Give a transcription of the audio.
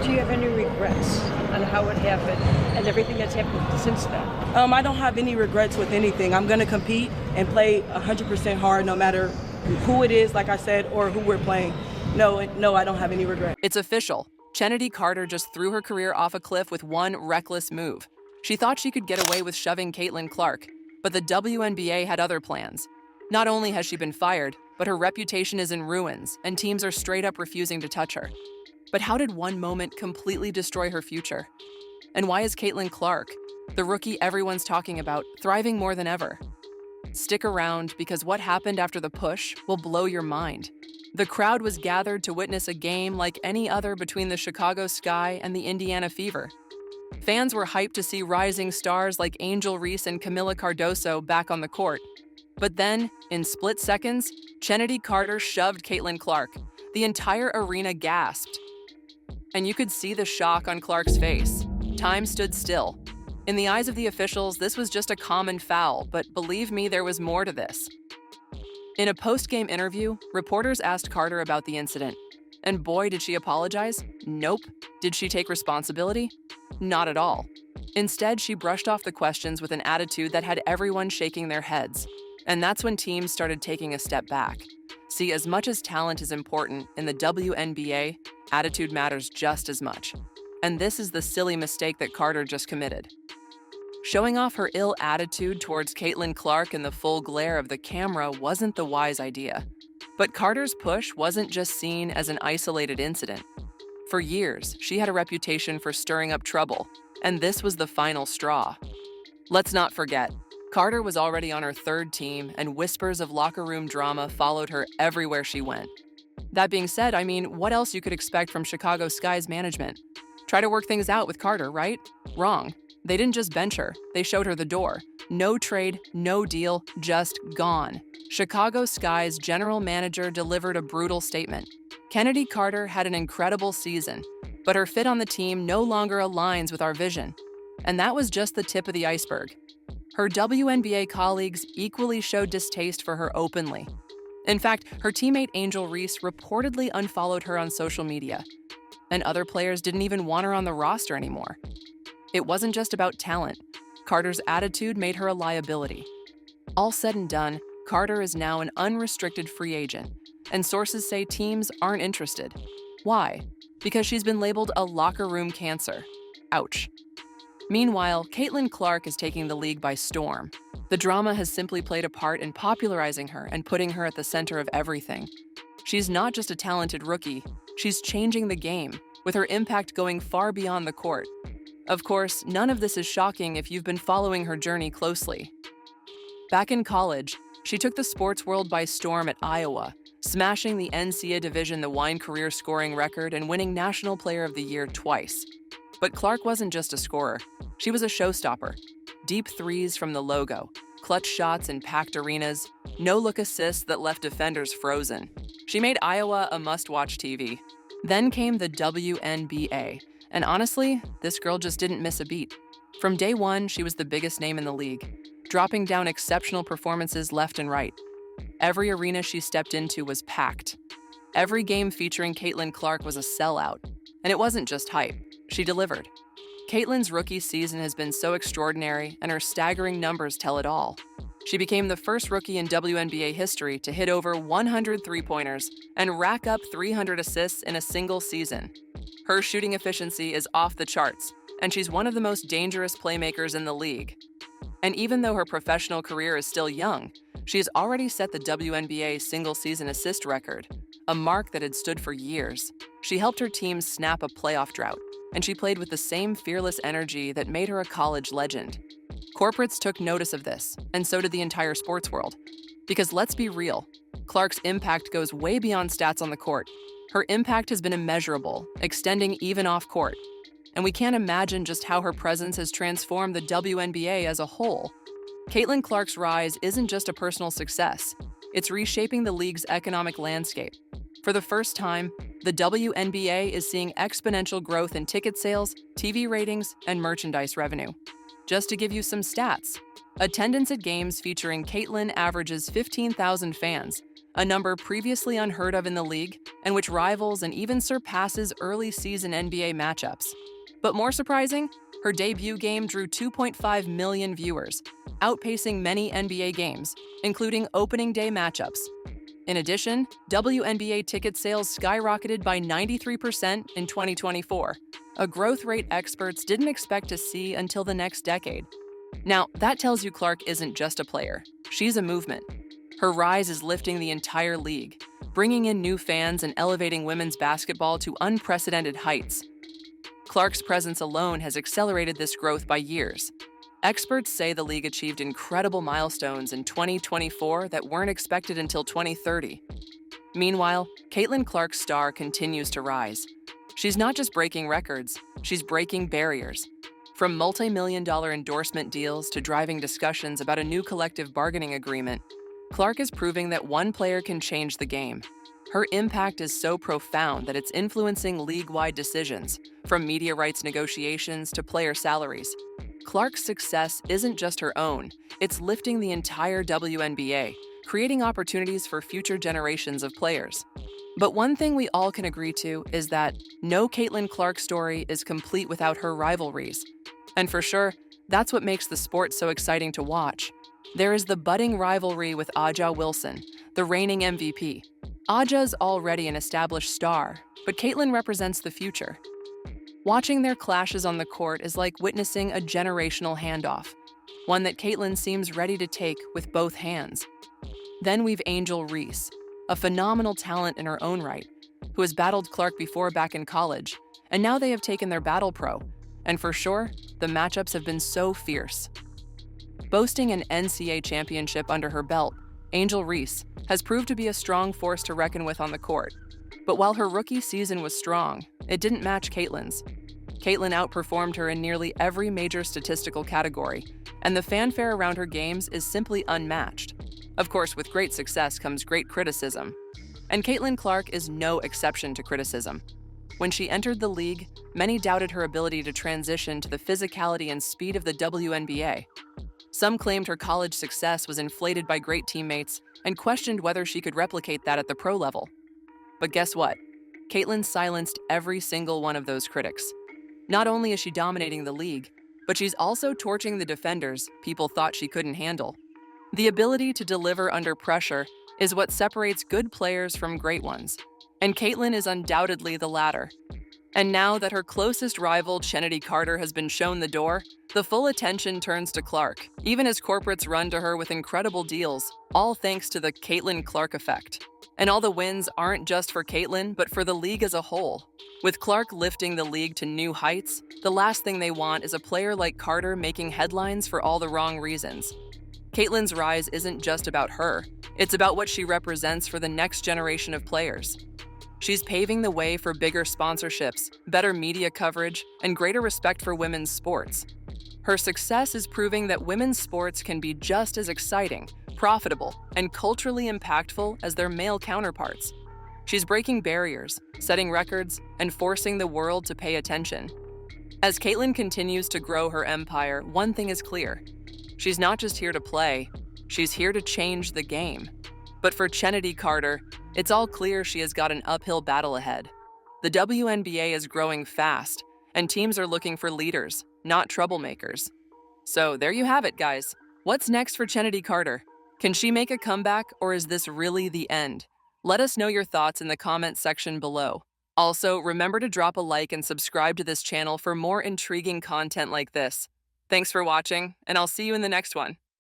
Do you have any regrets on how it happened and everything that's happened since then? I don't have any regrets with anything. I'm going to compete and play 100% hard no matter who it is, like I said, or who we're playing. No, I don't have any regrets. It's official. Chennedy Carter just threw her career off a cliff with one reckless move. She thought she could get away with shoving Caitlin Clark, but the WNBA had other plans. Not only has she been fired, but her reputation is in ruins, and teams are straight up refusing to touch her. But how did one moment completely destroy her future? And why is Caitlin Clark, the rookie everyone's talking about, thriving more than ever? Stick around, because what happened after the push will blow your mind. The crowd was gathered to witness a game like any other between the Chicago Sky and the Indiana Fever. Fans were hyped to see rising stars like Angel Reese and Camila Cardoso back on the court. But then, in split seconds, Chennedy Carter shoved Caitlin Clark. The entire arena gasped. And you could see the shock on Clark's face. Time stood still. In the eyes of the officials, this was just a common foul, but believe me, there was more to this. In a post-game interview, reporters asked Carter about the incident. And boy, did she apologize? Nope. Did she take responsibility? Not at all. Instead, she brushed off the questions with an attitude that had everyone shaking their heads. And that's when teams started taking a step back. See, as much as talent is important in the WNBA, attitude matters just as much. And this is the silly mistake that Carter just committed. Showing off her ill attitude towards Caitlin Clark in the full glare of the camera wasn't the wise idea. But Carter's push wasn't just seen as an isolated incident. For years, she had a reputation for stirring up trouble, and this was the final straw. Let's not forget, Carter was already on her third team, and whispers of locker room drama followed her everywhere she went. That being said, what else you could expect from Chicago Sky's management? Try to work things out with Carter, right? Wrong. They didn't just bench her, they showed her the door. No trade, no deal, just gone. Chicago Sky's general manager delivered a brutal statement. Chennedy Carter had an incredible season, but her fit on the team no longer aligns with our vision. And that was just the tip of the iceberg. Her WNBA colleagues equally showed distaste for her openly. In fact, her teammate Angel Reese reportedly unfollowed her on social media. And other players didn't even want her on the roster anymore. It wasn't just about talent. Carter's attitude made her a liability. All said and done, Carter is now an unrestricted free agent, and sources say teams aren't interested. Why? Because she's been labeled a locker room cancer. Ouch. Meanwhile, Caitlin Clark is taking the league by storm. The drama has simply played a part in popularizing her and putting her at the center of everything. She's not just a talented rookie, she's changing the game, with her impact going far beyond the court. Of course, none of this is shocking if you've been following her journey closely. Back in college, she took the sports world by storm at Iowa, smashing the NCAA Division the Wine career scoring record and winning National Player of the Year twice. But Clark wasn't just a scorer. She was a showstopper. Deep threes from the logo, clutch shots in packed arenas, no-look assists that left defenders frozen. She made Iowa a must-watch TV. Then came the WNBA, and honestly, this girl just didn't miss a beat. From day one, she was the biggest name in the league, dropping down exceptional performances left and right. Every arena she stepped into was packed. Every game featuring Caitlin Clark was a sellout. And it wasn't just hype, she delivered. Caitlin's rookie season has been so extraordinary, and her staggering numbers tell it all. She became the first rookie in WNBA history to hit over 100 three-pointers and rack up 300 assists in a single season. Her shooting efficiency is off the charts, and she's one of the most dangerous playmakers in the league. And even though her professional career is still young, she has already set the WNBA single-season assist record, a mark that had stood for years. She helped her team snap a playoff drought, and she played with the same fearless energy that made her a college legend. Corporates took notice of this, and so did the entire sports world. Because let's be real, Clark's impact goes way beyond stats on the court. Her impact has been immeasurable, extending even off court. And we can't imagine just how her presence has transformed the WNBA as a whole. Caitlin Clark's rise isn't just a personal success, it's reshaping the league's economic landscape. For the first time, the WNBA is seeing exponential growth in ticket sales, TV ratings, and merchandise revenue. Just to give you some stats, attendance at games featuring Caitlin averages 15,000 fans, a number previously unheard of in the league and which rivals and even surpasses early season NBA matchups. But more surprising, her debut game drew 2.5 million viewers, outpacing many NBA games, including opening day matchups. In addition, WNBA ticket sales skyrocketed by 93% in 2024, a growth rate experts didn't expect to see until the next decade. Now, that tells you Clark isn't just a player, she's a movement. Her rise is lifting the entire league, bringing in new fans and elevating women's basketball to unprecedented heights. Clark's presence alone has accelerated this growth by years. Experts say the league achieved incredible milestones in 2024 that weren't expected until 2030. Meanwhile, Caitlin Clark's star continues to rise. She's not just breaking records, she's breaking barriers. From multi-million-dollar endorsement deals to driving discussions about a new collective bargaining agreement, Clark is proving that one player can change the game. Her impact is so profound that it's influencing league-wide decisions, from media rights negotiations to player salaries. Clark's success isn't just her own, it's lifting the entire WNBA, creating opportunities for future generations of players. But one thing we all can agree to is that no Caitlin Clark story is complete without her rivalries. And for sure, that's what makes the sport so exciting to watch. There is the budding rivalry with Aja Wilson, the reigning MVP. Aja's already an established star, but Caitlin represents the future. Watching their clashes on the court is like witnessing a generational handoff, one that Caitlin seems ready to take with both hands. Then we've Angel Reese, a phenomenal talent in her own right, who has battled Clark before back in college, and now they have taken their battle pro, and for sure, the matchups have been so fierce. Boasting an NCAA championship under her belt, Angel Reese has proved to be a strong force to reckon with on the court. But while her rookie season was strong, it didn't match Caitlin's. Caitlin outperformed her in nearly every major statistical category, and the fanfare around her games is simply unmatched. Of course, with great success comes great criticism. And Caitlin Clark is no exception to criticism. When she entered the league, many doubted her ability to transition to the physicality and speed of the WNBA. Some claimed her college success was inflated by great teammates and questioned whether she could replicate that at the pro level. But guess what? Caitlin silenced every single one of those critics. Not only is she dominating the league, but she's also torching the defenders people thought she couldn't handle. The ability to deliver under pressure is what separates good players from great ones, and Caitlin is undoubtedly the latter. And now that her closest rival, Chennedy Carter, has been shown the door, the full attention turns to Clark, even as corporates run to her with incredible deals, all thanks to the Caitlin Clark effect. And all the wins aren't just for Caitlin, but for the league as a whole. With Clark lifting the league to new heights, the last thing they want is a player like Carter making headlines for all the wrong reasons. Caitlin's rise isn't just about her, it's about what she represents for the next generation of players. She's paving the way for bigger sponsorships, better media coverage, and greater respect for women's sports. Her success is proving that women's sports can be just as exciting, profitable, and culturally impactful as their male counterparts. She's breaking barriers, setting records, and forcing the world to pay attention. As Caitlin continues to grow her empire, one thing is clear. She's not just here to play, she's here to change the game. But for Chennedy Carter, it's all clear she has got an uphill battle ahead. The WNBA is growing fast, and teams are looking for leaders, not troublemakers. So there you have it, guys. What's next for Chennedy Carter? Can she make a comeback, or is this really the end? Let us know your thoughts in the comments section below. Also, remember to drop a like and subscribe to this channel for more intriguing content like this. Thanks for watching, and I'll see you in the next one.